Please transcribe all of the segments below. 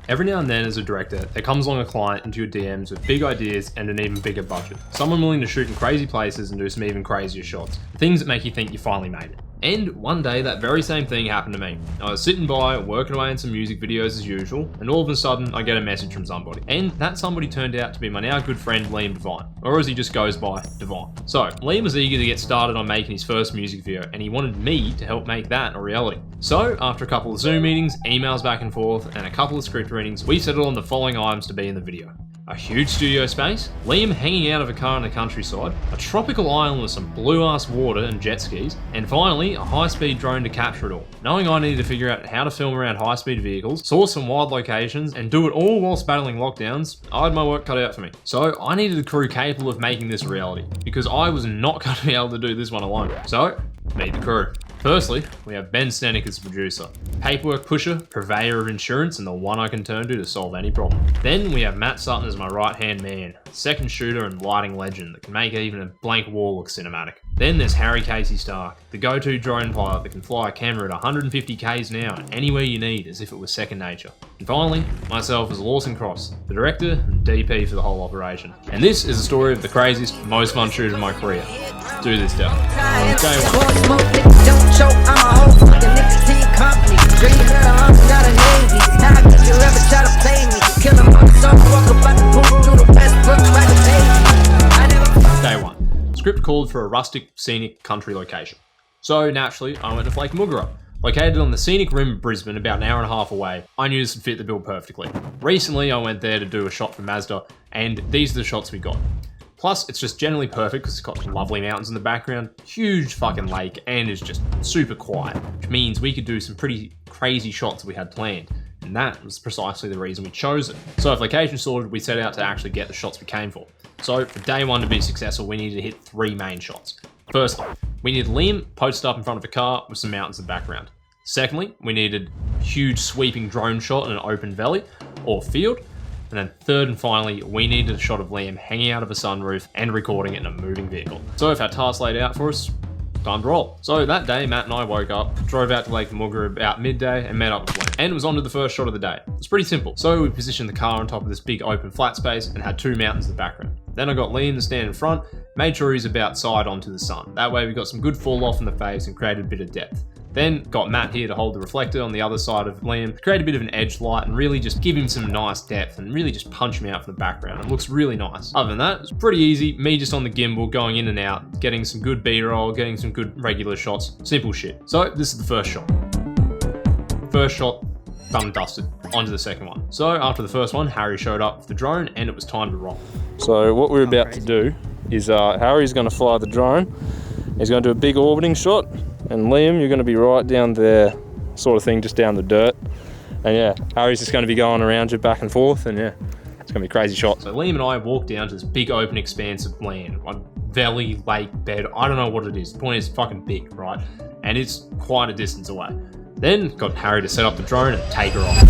Every now and then as a director, there comes along a client into your DMs with big ideas and an even bigger budget. Someone willing to shoot in crazy places and do some even crazier shots. Things that make you think you finally made it. And one day that very same thing happened to me. I was sitting by, working away on some music videos as usual, and all of a sudden I get a message from somebody. And that somebody turned out to be my now good friend Liam Devine, or as he just goes by, Devine. So Liam was eager to get started on making his first music video, and he wanted me to help make that a reality. So after a couple of Zoom meetings, emails back and forth, and a couple of script readings, we settled on the following items to be in the video. A huge studio space, Liam hanging out of a car in the countryside, a tropical island with some blue-ass water and jet skis, and finally, a high-speed drone to capture it all. Knowing I needed to figure out how to film around high-speed vehicles, source some wild locations, and do it all whilst battling lockdowns, I had my work cut out for me. So I needed a crew capable of making this a reality, because I was not going to be able to do this one alone. So, meet the crew. Firstly, we have Ben Stenik as producer, paperwork pusher, purveyor of insurance, and the one I can turn to solve any problem. Then we have Matt Sutton as my right-hand man, second shooter and lighting legend that can make even a blank wall look cinematic. Then there's Harry Casey Stark, the go-to drone pilot that can fly a camera at 150 k's an hour anywhere you need as if it was second nature. And finally, myself as Lawson Cross, the director and DP for the whole operation. And this is the story of the craziest, most fun shoot of my career. Do this, Dale. Day one. Day one. Script called for a rustic, scenic country location. So naturally, I went to Lake Moogerah. Located on the scenic rim of Brisbane, about an hour and a half away, I knew this would fit the bill perfectly. Recently, I went there to do a shot for Mazda, and these are the shots we got. Plus, it's just generally perfect because it's got lovely mountains in the background, huge fucking lake, and it's just super quiet, which means we could do some pretty crazy shots that we had planned. And that was precisely the reason we chose it. So if location sorted, we set out to actually get the shots we came for. So for day one to be successful, we needed to hit 3 main shots. Firstly, we needed Liam posted up in front of a car with some mountains in the background. Secondly, we needed a huge sweeping drone shot in an open valley or field. And then third and finally, we needed a shot of Liam hanging out of a sunroof and recording it in a moving vehicle. So with our task laid out for us, time to roll. So that day, Matt and I woke up, drove out to Lake Moogerah about midday and met up with Liam. And it was on to the first shot of the day. It's pretty simple. So we positioned the car on top of this big open flat space and had 2 mountains in the background. Then I got Liam to stand in front, made sure he's about side onto the sun. That way we got some good fall off in the face and created a bit of depth. Then got Matt here to hold the reflector on the other side of Liam, create a bit of an edge light and really just give him some nice depth and really just punch him out from the background. It looks really nice. Other than that, it's pretty easy. Me just on the gimbal, going in and out, getting some good B-roll, getting some good regular shots. Simple shit. So this is the first shot. First shot, done and dusted. On to the second one. So after the first one, Harry showed up with the drone and it was time to roll. So what we're about to do is Harry's going to fly the drone. He's going to do a big orbiting shot. And Liam, you're going to be right down there, sort of thing, just down the dirt. And yeah, Harry's just going to be going around you back and forth, and yeah, it's going to be a crazy shot. So Liam and I walked down to this big open expanse of land, a valley, lake, bed, I don't know what it is. The point is it's fucking big, right? And it's quite a distance away. Then got Harry to set up the drone and take her off.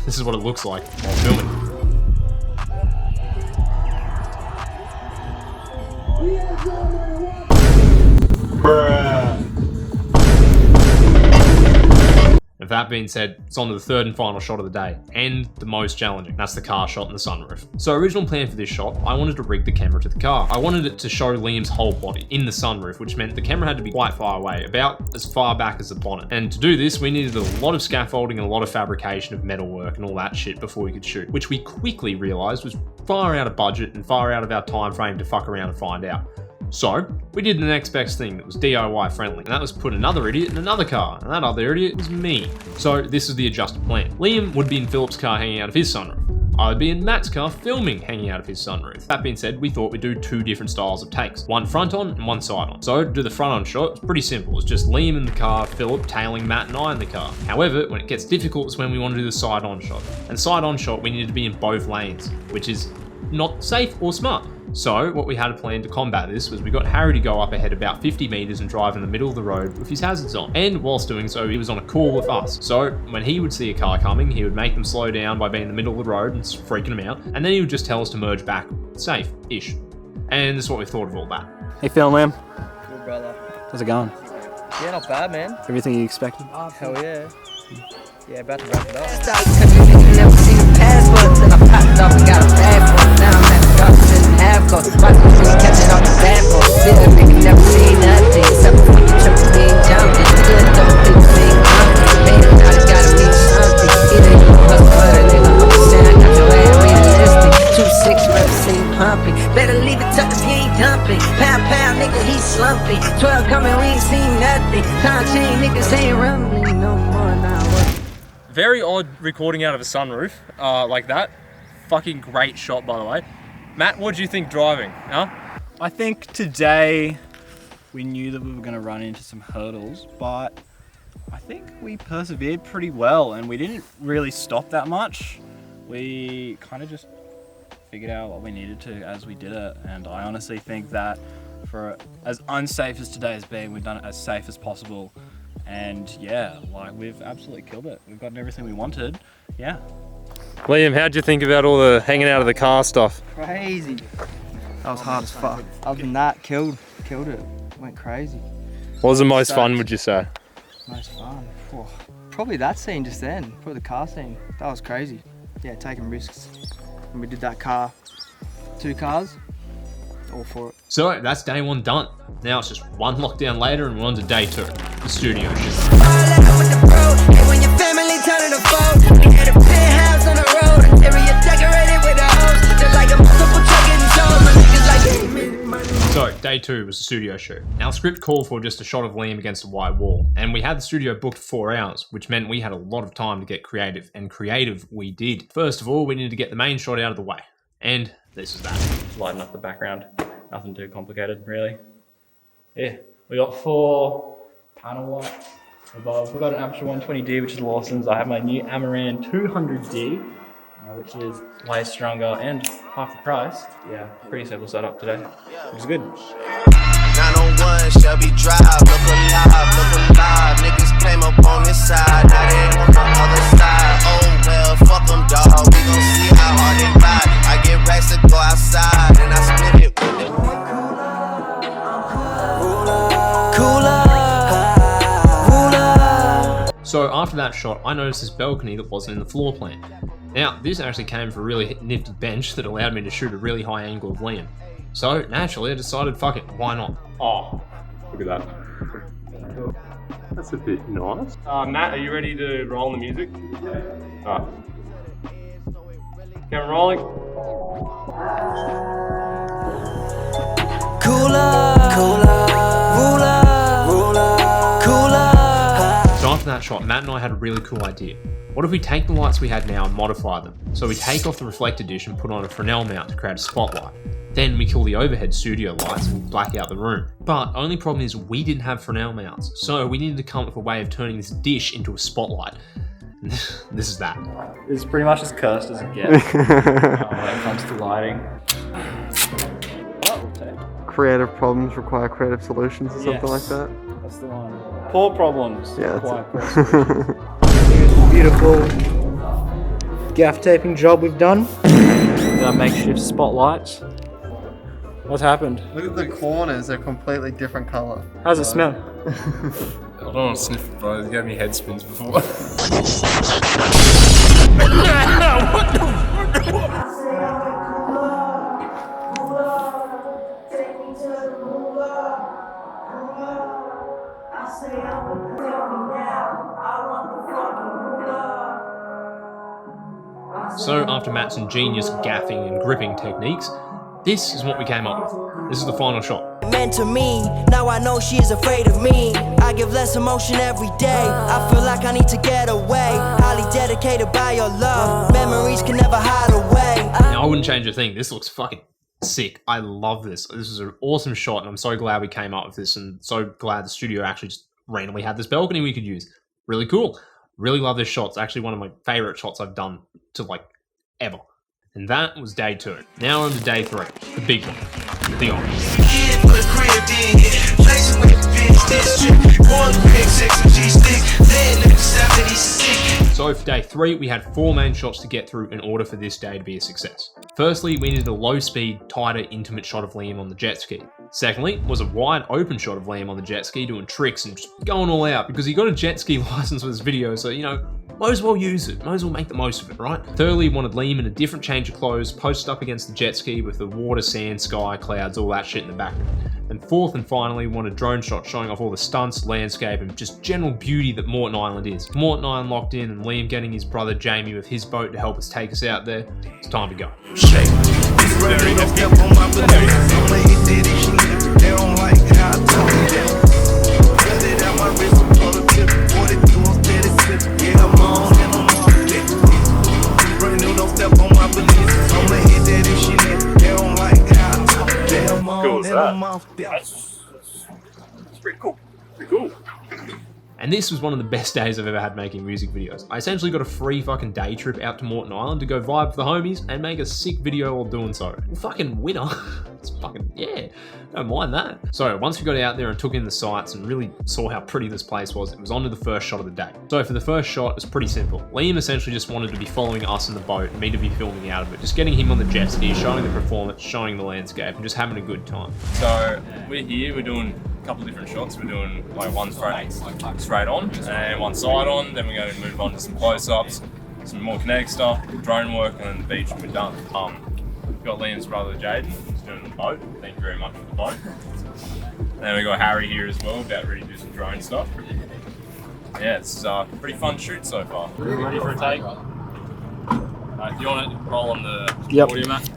This is what it looks like while filming. With that being said, it's on to the third and final shot of the day, and the most challenging. That's the car shot in the sunroof. So original plan for this shot, I wanted to rig the camera to the car. I wanted it to show Liam's whole body in the sunroof, which meant the camera had to be quite far away, about as far back as the bonnet. And to do this, we needed a lot of scaffolding and a lot of fabrication of metal work and all that shit before we could shoot, which we quickly realized was far out of budget and far out of our time frame to fuck around and find out. So, we did the next best thing that was DIY friendly, and that was put another idiot in another car, and that other idiot was me. So, this is the adjusted plan. Liam would be in Philip's car hanging out of his sunroof. I would be in Matt's car filming hanging out of his sunroof. That being said, we thought we'd do 2 different styles of takes. One front on and one side on. So, to do the front on shot, it's pretty simple. It's just Liam in the car, Philip tailing Matt and I in the car. However, when it gets difficult is when we want to do the side on shot. And side on shot, we needed to be in both lanes, which is not safe or smart. So what we had planned to combat this was we got Harry to go up ahead about 50 metres and drive in the middle of the road with his hazards on. And whilst doing so, he was on a call with us. So when he would see a car coming, he would make them slow down by being in the middle of the road and freaking them out. And then he would just tell us to merge back safe-ish. And this is what we thought of all that. Hey Phil, man. Good, brother. How's it going? Yeah, not bad, man. Everything you expected? Oh, hell yeah. Yeah, about to wrap it up. Never seen a passport till I popped off and got a bad for it. Now I'm at the doctor in half court. Watch me see catching off the bad for it. Still a nigga never seen nothing except for when you triple being jumping. Good though, people being jumping. Man, I just gotta mean something. Either you hustle or a nigga understand. I got your ass realistic. 2-6 never seen pumping. Better leave it tucked if he ain't dumping. Pound, pound, nigga, he slumping. 12 coming, we ain't seen nothing. Time chain, niggas ain't rumbling no more now. Very odd recording out of a sunroof, like that. Fucking great shot, by the way. Matt, what do you think driving, huh? I think today we knew that we were going to run into some hurdles, but I think we persevered pretty well and we didn't really stop that much. We kind of just figured out what we needed to as we did it, and I honestly think that for as unsafe as today has been, we've done it as safe as possible. And yeah, like we've absolutely killed it. We've gotten everything we wanted. Yeah. Liam, how'd you think about all the hanging out of the car stuff? Crazy. That was hard as fuck. Other than that, killed it. Went crazy. What was the most fun, would you say? Most fun. Oh, probably that scene just then. Probably the car scene. That was crazy. Yeah, taking risks. And we did that car. 2 cars. All for it. So that's day 1 done. Now it's just 1 lockdown later and we're on to day 2, the studio shoot. When your family turning a foe, we had a penthouse on the road, interior decorated with a hose, just like a multiple truck getting sold. My niggas like So day 2 was the studio shoot. Now the script called for just a shot of Liam against a white wall, and we had the studio booked for 4 hours, which meant we had a lot of time to get creative, and creative we did. First of all, we needed to get the main shot out of the way, and this is that. Lighten up the background. Nothing too complicated, really. Yeah, we got 4 panel lights above. We've got an Aperture 120D, which is Lawson's. I have my new Amaran 200D, which is way stronger and half the price. Yeah, pretty simple setup today, which is good. 901 Shelby Drive, look alive, niggas came up on this side, now they on the other side. Oh well, fuck them dawg, we gon' see how hard they ride. I get racks to go outside, and I split it with them. So after that shot, I noticed this balcony that wasn't in the floor plan. Now, this actually came from a really nifty bench that allowed me to shoot a really high angle of Liam. So naturally I decided, fuck it, why not? Oh, look at that. That's a bit nice. Matt, are you ready to roll the music? Yeah. Camera rolling. So after that shot, Matt and I had a really cool idea. What if we take the lights we had now and modify them? So we take off the reflector dish and put on a Fresnel mount to create a spotlight. Then we kill the overhead studio lights and black out the room. But only problem is we didn't have Fresnel mounts, so we needed to come up with a way of turning this dish into a spotlight. This is that. It's pretty much as cursed as it gets when it comes to lighting. Creative problems require creative solutions or something like that. That's the one. Poor problems. Yeah, require that's creative Beautiful gaff taping job we've done. Our makeshift spotlights. What's happened? Look at the corners, they're a completely different colour. How's it smell? I don't want to sniff it, bro. You gave me head spins before. So after Matt's ingenious gaffing and gripping techniques, this is what we came up with. This is the final shot. meant to me. Now I know she is afraid of me. I give less emotion every day. I feel like I need to get away. Highly dedicated by your love. Memories can never hide away. Now I wouldn't change a thing. This looks fucking sick. I love this. This is an awesome shot, and I'm so glad we came up with this, and so glad the studio actually just randomly had this balcony we could use. Really cool. Really love this shot. It's actually one of my favorite shots I've done to like ever. And that was day 2. Now we're on to day 3, the big one, the on. So for day 3, we had 4 main shots to get through in order for this day to be a success. Firstly, we needed a low-speed, tighter, intimate shot of Liam on the jet ski. Secondly, was a wide open shot of Liam on the jet ski doing tricks and just going all out because he got a jet ski license with his video, so you know, might as well use it, might as well make the most of it, right? Thirdly, wanted Liam in a different change of clothes, posted up against the jet ski with the water, sand, sky, clouds, all that shit in the background. And fourth and finally, wanted drone shots showing off all the stunts, landscape, and just general beauty that Moreton Island is. Moreton Island locked in and Liam getting his brother Jamie with his boat to help us take us out there. It's time to go. That's pretty cool. Pretty cool. And this was one of the best days I've ever had making music videos. I essentially got a free fucking day trip out to Moreton Island to go vibe with the homies and make a sick video while doing so. Fucking winner. It's fucking, yeah, don't mind that. So once we got out there and took in the sights and really saw how pretty this place was, it was on to the first shot of the day. So for the first shot, it was pretty simple. Liam essentially just wanted to be following us in the boat and me to be filming out of it. Just getting him on the jet ski, showing the performance, showing the landscape, and just having a good time. So we're here, we're doing a couple of different shots. We're doing like one straight on and one side on, then we're going to move on to some close-ups, some more kinetic stuff, drone work, and then the beach, and we're done. We've got Liam's brother Jaden, who's doing the boat. Thank you very much for the boat. And then we got Harry here as well, about ready to do some drone stuff. Yeah, it's a pretty fun shoot so far. Ready for a take? Do you want to roll on the audio, Matt?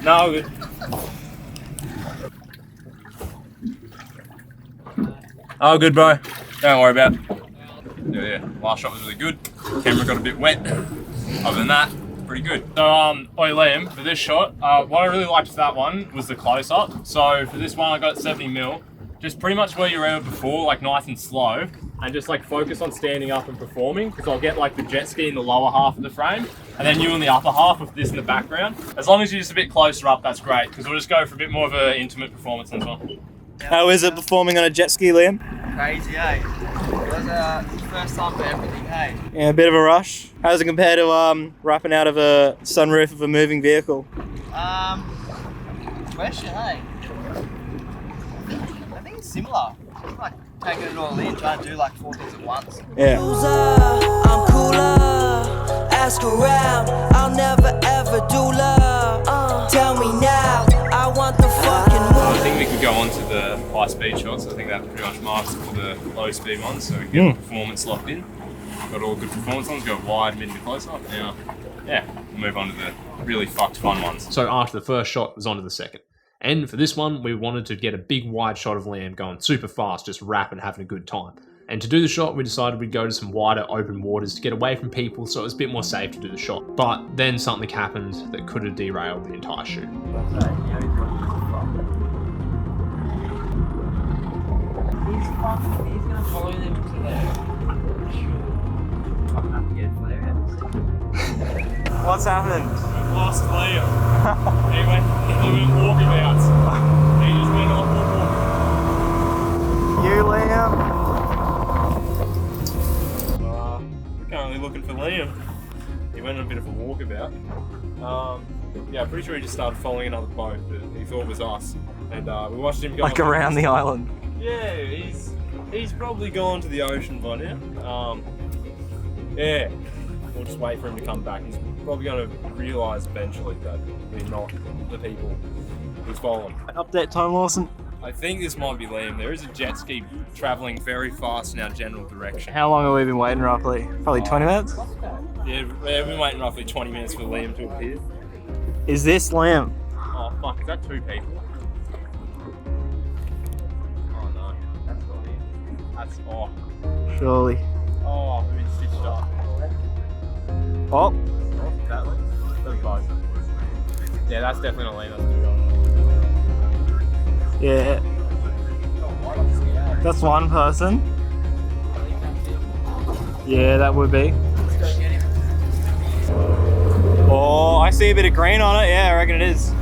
No, good. Oh, good, bro. Don't worry about it. Yeah, last shot was really good. Camera got a bit wet. Other than that, pretty good. So, oi Liam, for this shot, what I really liked for that one was the close-up. So for this one, I got 70mm. Just pretty much where you were before, like nice and slow, and just like focus on standing up and performing, because I'll get like the jet ski in the lower half of the frame, and then you in the upper half with this in the background. As long as you're just a bit closer up, that's great, because we'll just go for a bit more of an intimate performance as well. How is it performing on a jet ski, Liam? Crazy, eh? It was first time for everything, hey? Yeah, a bit of a rush. How does it compare to rapping out of a sunroof of a moving vehicle? Question, hey? I think it's similar. It's like taking it all in, trying to do like 4 things at once. Yeah. I'm cooler, ask around, I'll never ever do love. Tell me now, I want the fucking I think we could go on to the high speed shots. I think that pretty much marks for the low speed ones, so we can get the performance locked in. Got all good performance ones, got wide, mid, and close up. Now, yeah, we'll move on to the really fucked fun ones. So after the first shot, it was on to the second. And for this one, we wanted to get a big wide shot of Liam going super fast, just rapping, having a good time. And to do the shot, we decided we'd go to some wider open waters to get away from people, so it was a bit more safe to do the shot. But then something happened that could have derailed the entire shoot. He's gonna follow them to there. I'm gonna get a flare out. What's happened? We've lost Liam. He went walkabouts. He just went off walking. You, Liam? Currently looking for Liam. He went on a bit of a walkabout. Yeah, I'm pretty sure he just started following another boat that he thought was us. And we watched him go Like around the island. Yeah, he's probably gone to the ocean by now. Yeah, we'll just wait for him to come back. He's probably going to realise eventually that we're not the people he's following. Update time, Lawson. I think this might be Liam. There is a jet ski travelling very fast in our general direction. How long have we been waiting roughly? Probably 20 minutes? Yeah, we've been waiting roughly 20 minutes for Liam to appear. Is this Liam? Oh fuck, is that 2 people? Oh no. That's not That's oh. Surely. Oh, we've been stitched up. Oh. That looks. That's bug. Yeah, that's definitely not lean. That's Yeah. That's one person. Yeah, that would be. Oh, I see a bit of green on it. Yeah, I reckon it is.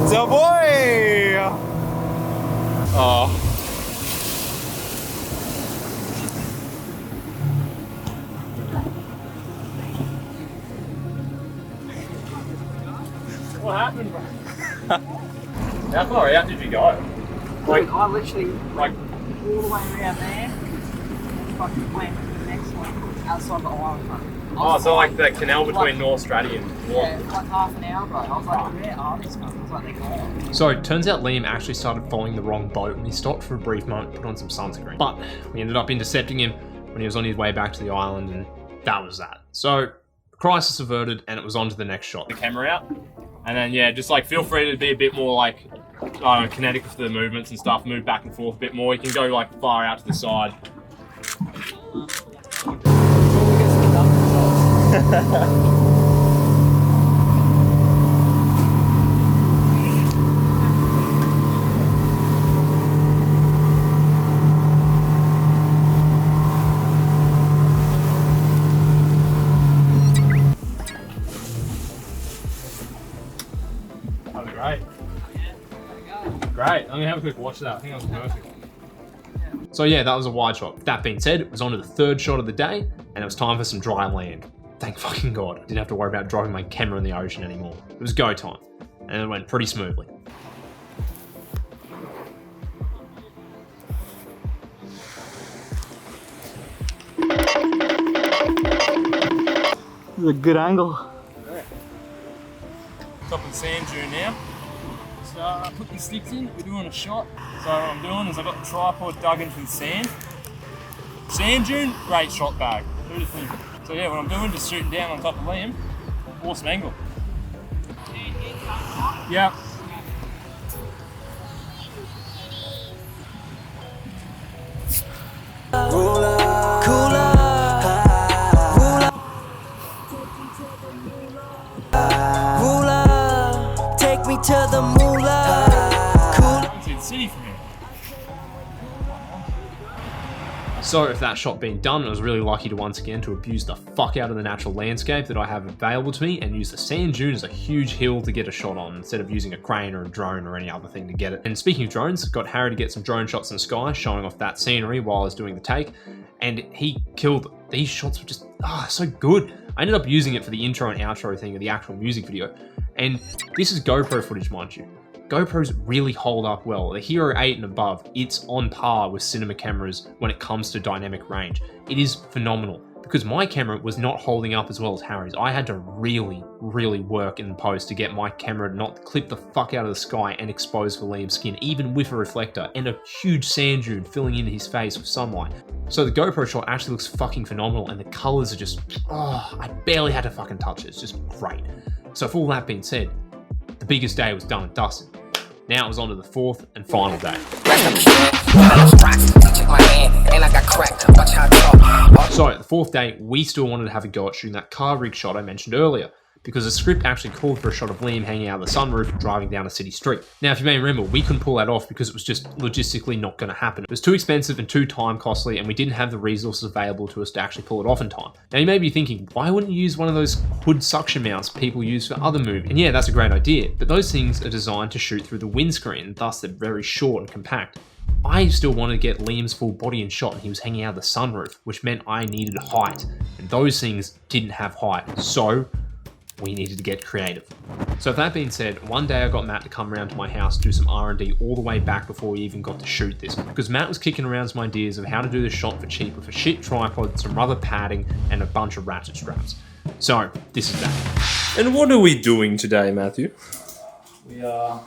It's a boy! Oh. What happened, bro? How far out did you go? Like, I literally like, all the way around there. Fucking went to the next one outside the island. oh, so like the canal between North Stratty and Yeah, like half an hour, bro. I was like, where are these guys? I was like, they're gone. So it turns out Liam actually started following the wrong boat and he stopped for a brief moment to put on some sunscreen. But we ended up intercepting him when he was on his way back to the island, and that was that. So crisis averted, and it was on to the next shot. the camera out. And then, yeah, just like feel free to be a bit more like, I don't know, kinetic with the movements and stuff, move back and forth a bit more. You can go like far out to the side. That was great. Great. I'm gonna have a quick watch of that. I think that was perfect. So yeah, that was a wide shot. That being said, it was on to the third shot of the day, and it was time for some dry land. Thank fucking God. I didn't have to worry about driving my camera in the ocean anymore. It was go time, and it went pretty smoothly. This is a good angle. Top of the sand dune now. So put your sticks in, we're doing a shot. So what I'm doing is I've got the tripod dug into the sand. Sand dune, great shot bag. Who'd have think? So yeah, what I'm doing, just shooting down on top of Liam. Awesome angle. Yeah. Take me to the moolah. Going to the city from here. So if that shot being done, I was really lucky to once again to abuse the fuck out of the natural landscape that I have available to me and use the sand dune as a huge hill to get a shot on instead of using a crane or a drone or any other thing to get it. And speaking of drones, got Harry to get some drone shots in the sky showing off that scenery while I was doing the take, and he killed. These shots were just so good. I ended up using it for the intro and outro thing of the actual music video, and this is GoPro footage, mind you. GoPros really hold up well. The Hero 8 and above, it's on par with cinema cameras when it comes to dynamic range. It is phenomenal because my camera was not holding up as well as Harry's. I had to really, really work in the post to get my camera to not clip the fuck out of the sky and expose for Liam's skin, even with a reflector and a huge sand dune filling into his face with sunlight. So the GoPro shot actually looks fucking phenomenal, and the colors are just, I barely had to fucking touch it. It's just great. So for all that being said, the biggest day was done and dusted. Now it was on to the fourth and final day. So the fourth day, we still wanted to have a go at shooting that car rig shot I mentioned earlier, because the script actually called for a shot of Liam hanging out of the sunroof driving down a city street. Now, if you may remember, we couldn't pull that off because it was just logistically not going to happen. It was too expensive and too time costly, and we didn't have the resources available to us to actually pull it off in time. Now, you may be thinking, why wouldn't you use one of those hood suction mounts people use for other movies? And yeah, that's a great idea, but those things are designed to shoot through the windscreen, and thus they're very short and compact. I still wanted to get Liam's full body in shot, and he was hanging out of the sunroof, which meant I needed height, and those things didn't have height, so we needed to get creative. So with that being said, one day I got Matt to come around to my house to do some R&D all the way back before we even got to shoot this, because Matt was kicking around some ideas of how to do this shot for cheap with a shit tripod, some rubber padding, and a bunch of ratchet straps. So this is that. And what are we doing today, Matthew? We are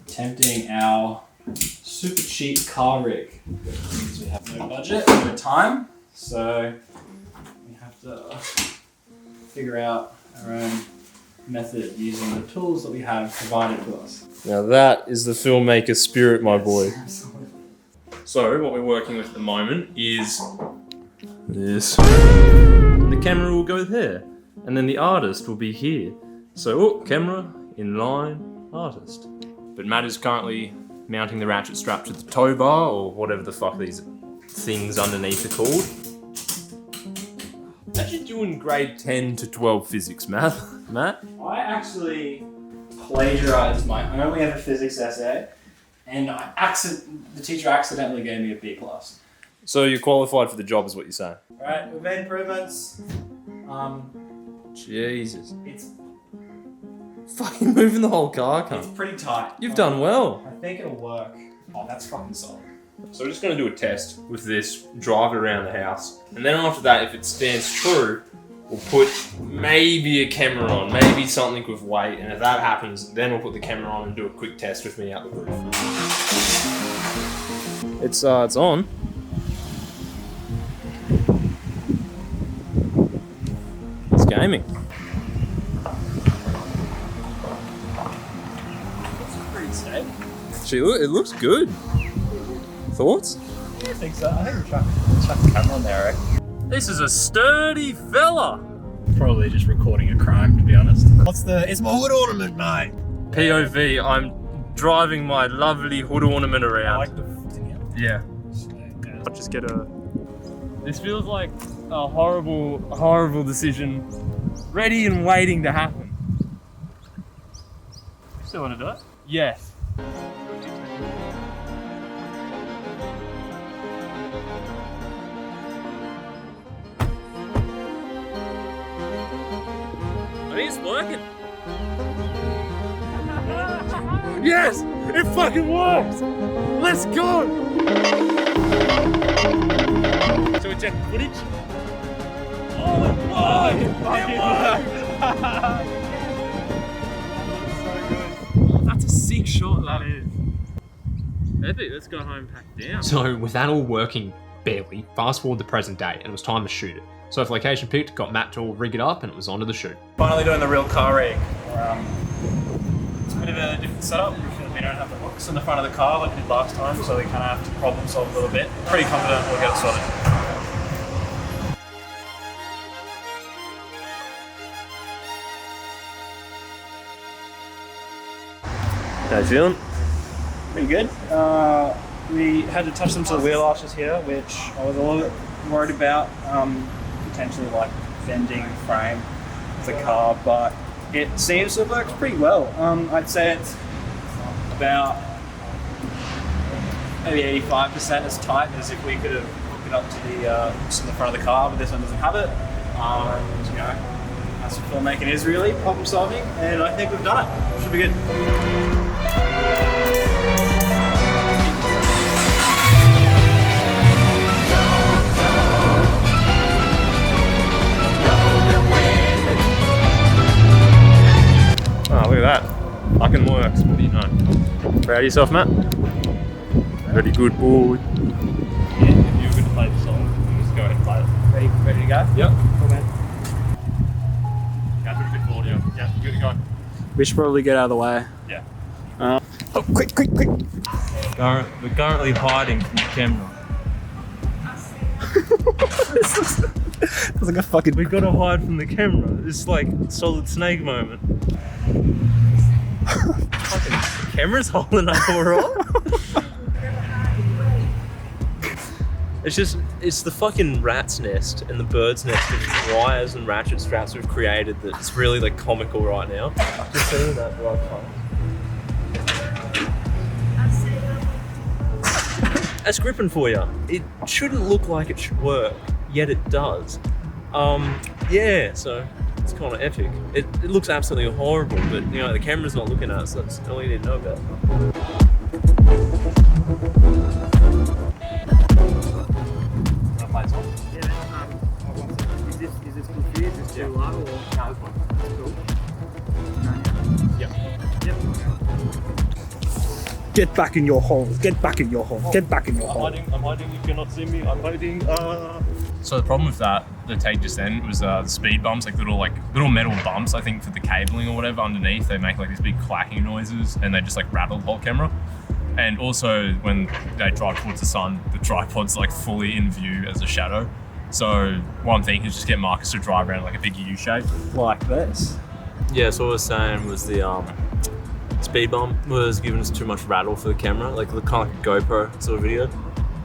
attempting our super cheap car rig because we have no budget, no time, so we have to figure out our own method using the tools that we have provided to us. Now that is the filmmaker spirit, my boy. Absolutely. So what we're working with at the moment is this. The camera will go there, and then the artist will be here. So, oh, camera, in line, artist. But Matt is currently mounting the ratchet strap to the tow bar, or whatever the fuck these things underneath are called. Imagine doing grade 10 to 12 physics, Matt. I actually plagiarized my only ever physics essay, and the teacher accidentally gave me a B+. So you're qualified for the job is what you're saying? Alright, we've made improvements. Jesus. It's Fucking moving the whole car, It's cunt. pretty tight. You've done well. I think it'll work. Oh, that's fucking solid. So we're just going to do a test with this, drive it around the house, and then after that, if it stands true, we'll put maybe a camera on, maybe something with weight, and if that happens, then we'll put the camera on and do a quick test with me out the roof. It's on. It's gaming. It's pretty stable. It looks good. Thoughts? I think so. I think we'll chuck the camera on there, I reckon. This is a sturdy fella. Probably just recording a crime, to be honest. It's my hood ornament, mate. POV, I'm driving my lovely hood ornament around. I like the Yeah. I'll just get a... This feels like a horrible decision ready and waiting to happen. Still want to do it? Yes. I think it's working. Yes! It fucking works! Let's go! So we check the footage? Oh, it worked! It worked! That's a sick shot, that is. Epic, let's go home and pack down. So with that all working barely, fast forward the present day and it was time to shoot it. So if location picked, got Matt to all rig it up and it was on to the shoot. Finally doing the real car rig. It's a bit of a different setup. We don't have the hooks in the front of the car like we did last time, so we kind of have to problem solve a little bit. Pretty confident we'll get it sorted. How you feeling? Pretty good. We had to touch them to the wheel arches here, which I was a little bit worried about. Potentially like bending the frame of the car, but it seems to have worked pretty well. I'd say it's about maybe 85% as tight as if we could have hooked it up to the hooks in the front of the car, but this one doesn't have it. And you know, that's what filmmaking is really, problem solving, and I think we've done it. Should be good. Oh, look at that. Fucking works. What do you know? Proud of yourself, Matt? Very good, boy. Yeah, if you're good to play the song, you just go ahead and play it. Ready to go? Yep. Cool, man. Yeah, pretty good audio. Yeah, good to go. We should probably get out of the way. Yeah. Oh, quick! We're currently hiding from the camera. It's like a fucking... We gotta hide from the camera. It's like Solid Snake moment. Fucking camera's holding up alright. It's the fucking rat's nest and the bird's nest of wires and ratchet straps we've created that's really like comical right now. Just seeing that right time. That's gripping for you. It shouldn't look like it should work, yet it does. Yeah, so it's kind of epic. It looks absolutely horrible, but you know the camera's not looking at us. So that's all you need to know about. Is this confused? Is this too low or? No, it's fine. That's cool. Yep. Get back in your hole. Get back in your hole. Get back in your hole. I'm hiding. You cannot see me. I'm hiding. So the problem with that, the take just then, was the speed bumps, like little metal bumps. I think for the cabling or whatever underneath, they make like these big clacking noises, and they just like rattle the whole camera. And also when they drive towards the sun, the tripod's like fully in view as a shadow. So what I'm thinking is just get Marcus to drive around like a big U shape. Like this. Yeah, so what I was saying was the speed bump was giving us too much rattle for the camera, like kind of like a GoPro sort of video.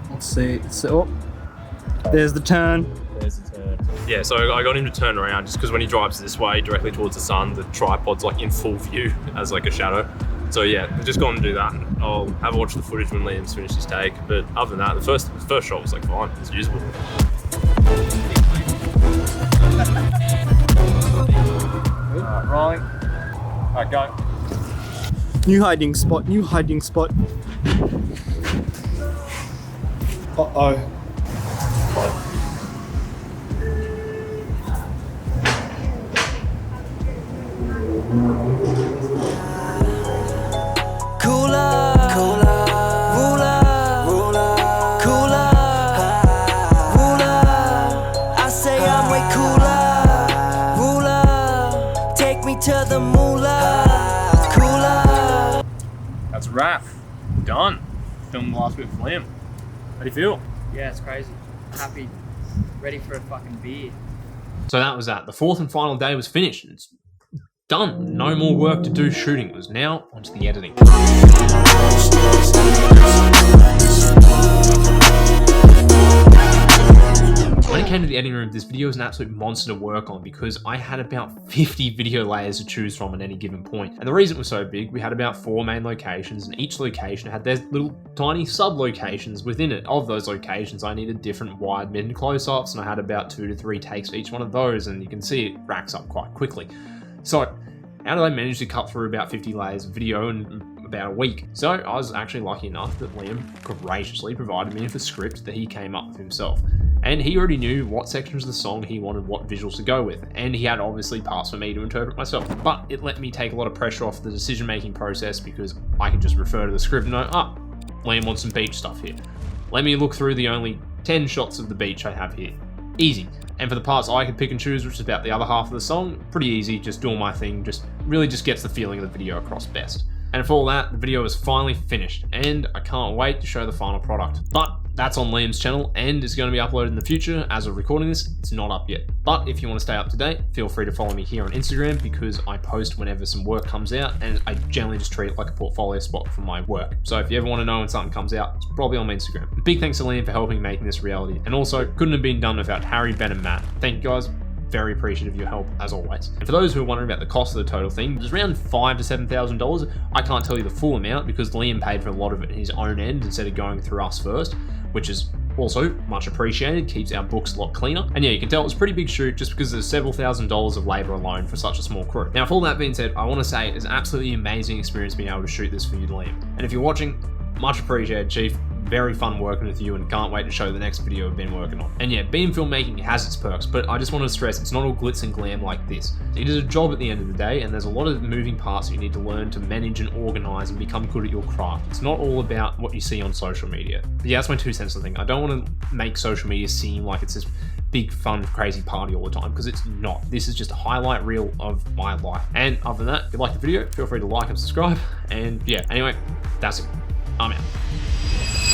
Let's see. So, there's the turn. There's the turn. Yeah, so I got him to turn around just because when he drives this way directly towards the sun, the tripod's like in full view as like a shadow. So yeah, just go on and do that. I'll have a watch the footage when Liam's finished his take. But other than that, the first shot was like fine. It's usable. Alright, rolling. Alright, go. New hiding spot. New hiding spot. Uh-oh. To the moolah, cooler. That's a wrap. Done. Filmed the last bit for Liam. How do you feel? Yeah, it's crazy. Happy, ready for a fucking beer. So that was that. The fourth and final day was finished. It's done. No more work to do shooting. It was now onto the editing. When it came to the editing room, this video was an absolute monster to work on because I had about 50 video layers to choose from at any given point. And the reason it was so big, we had about 4 main locations, and each location had their little tiny sub-locations within it. Of those locations, I needed different wide, mid, and close-ups, and I had about 2 to 3 takes for each one of those, and you can see it racks up quite quickly. So, how did I manage to cut through about 50 layers of video in about a week? So I was actually lucky enough that Liam graciously provided me with a script that he came up with himself. And he already knew what sections of the song he wanted what visuals to go with, and he had obviously parts for me to interpret myself. But it let me take a lot of pressure off the decision-making process because I can just refer to the script and know, Liam wants some beach stuff here. Let me look through the only 10 shots of the beach I have here. Easy. And for the parts I could pick and choose, which is about the other half of the song, pretty easy, just doing my thing, just really just gets the feeling of the video across best. And for all that, the video is finally finished, and I can't wait to show the final product. But that's on Liam's channel and is going to be uploaded in the future. As of recording this, it's not up yet. But if you want to stay up to date, feel free to follow me here on Instagram because I post whenever some work comes out, and I generally just treat it like a portfolio spot for my work. So if you ever want to know when something comes out, it's probably on my Instagram. Big thanks to Liam for helping making this reality, and also couldn't have been done without Harry, Ben, and Matt. Thank you guys. Very appreciative of your help as always. And for those who are wondering about the cost of the total thing, it's around $5,000 to $7,000. I can't tell you the full amount because Liam paid for a lot of it in his own end instead of going through us first, which is also much appreciated, keeps our books a lot cleaner. And yeah, you can tell it was a pretty big shoot just because there's several $1,000s of labor alone for such a small crew. Now, with all that being said, I want to say it's an absolutely amazing experience being able to shoot this for you, Liam. And if you're watching, much appreciated, Chief. Very fun working with you and can't wait to show the next video we've been working on. And yeah, being filmmaking has its perks, but I just want to stress it's not all glitz and glam like this. It is a job at the end of the day, and there's a lot of moving parts that you need to learn to manage and organize and become good at your craft. It's not all about what you see on social media. But yeah, that's my 2 cents of the thing. I don't want to make social media seem like it's this big, fun, crazy party all the time, because it's not. This is just a highlight reel of my life. And other than that, if you like the video, feel free to like and subscribe. And yeah, anyway, that's it. I'm out.